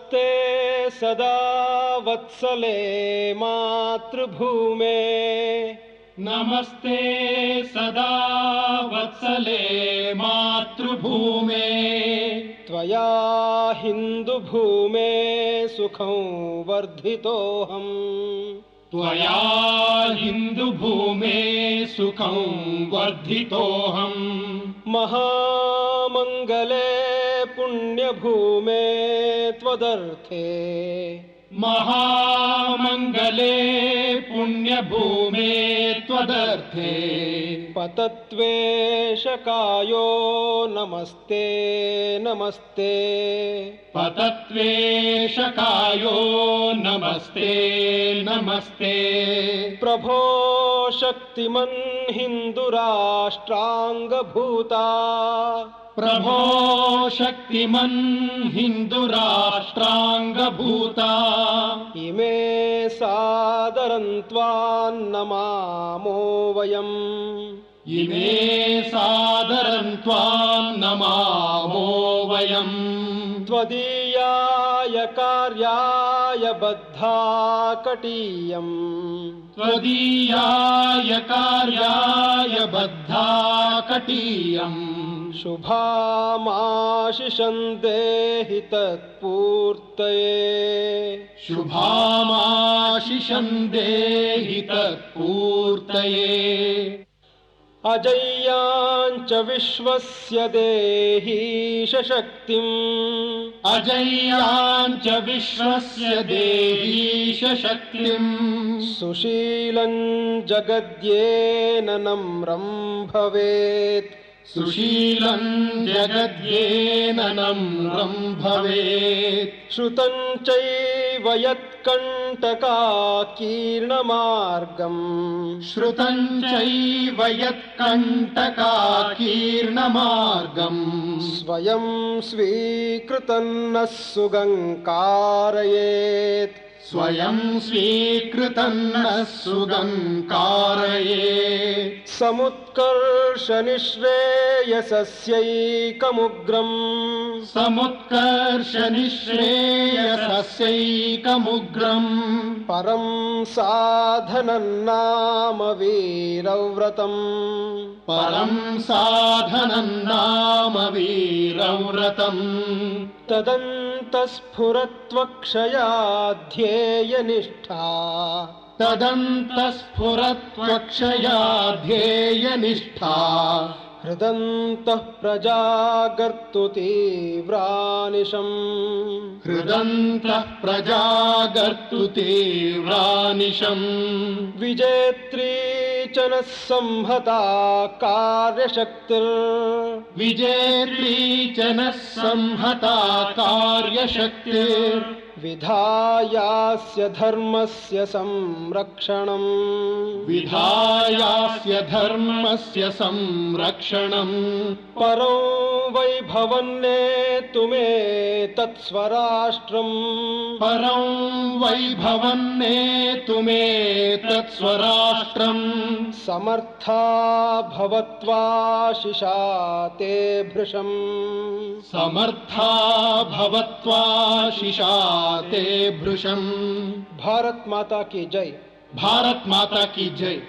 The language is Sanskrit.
नमस्ते सदा वत्सले मातृभूमे नमस्ते सदा वत्सले मातृभूमे त्वया हिन्दुभूमे सुखं वर्धितोऽहम् त्वया हिन्दुभूमे सुखं वर्धितोऽहम् महामङ्गले पुण्यभूमे त्वदर्थे महामङ्गले पुण्यभूमे त्वदर्थे पतत्वेशकायो नमस्ते नमस्ते पतत्वेशकायो नमस्ते नमस्ते प्रभो शक्तिमन् हिन्दुराष्ट्राङ्गभूता प्रभो शक्तिमन् हिन्दुराष्ट्राङ्गभूता इमे सादरं त्वान्नमामो वयम् इमे सादरं त्वान्नमामो वयम् त्वदीयाय कार्याय बद्धा कटीयम् त्वदीयाय कार्याय बद्धा कटीयम् शुभामाशिषं देहि तत्पूर्तये शुभामाशिषं देहि तत्पूर्तये अजय्याञ्च विश्वस्य देहीश शक्तिम् अजय्याञ्च विश्वस्य देहीश शक्तिम् सुशीलं जगद्येन नम्रं भवेत् सुशीलं जगद्येन नम्रं भवेत् श्रुतं चैव यत्कण्टकाकीर्णमार्गम् श्रुतं चैव यत्कण्टकाकीर्णमार्गम् स्वयं स्वीकृतं नः सुगङ्कारयेत् स्वयं स्वीकृतं नः सुगङ्कारयेत् समुत्कर्षनिःश्रेयसस्यैकमुग्रम् समुत्कर्षनिःश्रेयसस्यैकमुग्रम् परं साधनं नाम वीरव्रतम् परं साधनं नाम वीरव्रतम् तदन्तस्फुरत्वक्षयाध्येयनिष्ठा तदन्तस्फुरत्वक्षया ध्येयनिष्ठा हृदन्तः प्रजागर्तु तीव्रानिशम् हृदन्तः प्रजागर्तु तीव्रानिशम् विजेत्री च नः संहता विजेत्री च नः संहता कार्यशक्तिर् विधायास्य धर्मस्य संरक्षणम् विधायास्य धर्मस्य संरक्षणम् परो वैभवन्नेतुमे तत्स्वराष्ट्रम् परं वैभवन्नेतुमे तत्स्वराष्ट्रम् समर्था भवत्वाशिषा ते भृशम् समर्था भवत्वाशिषा ते भृशम् भारत माता की जय। भारत माता की जय।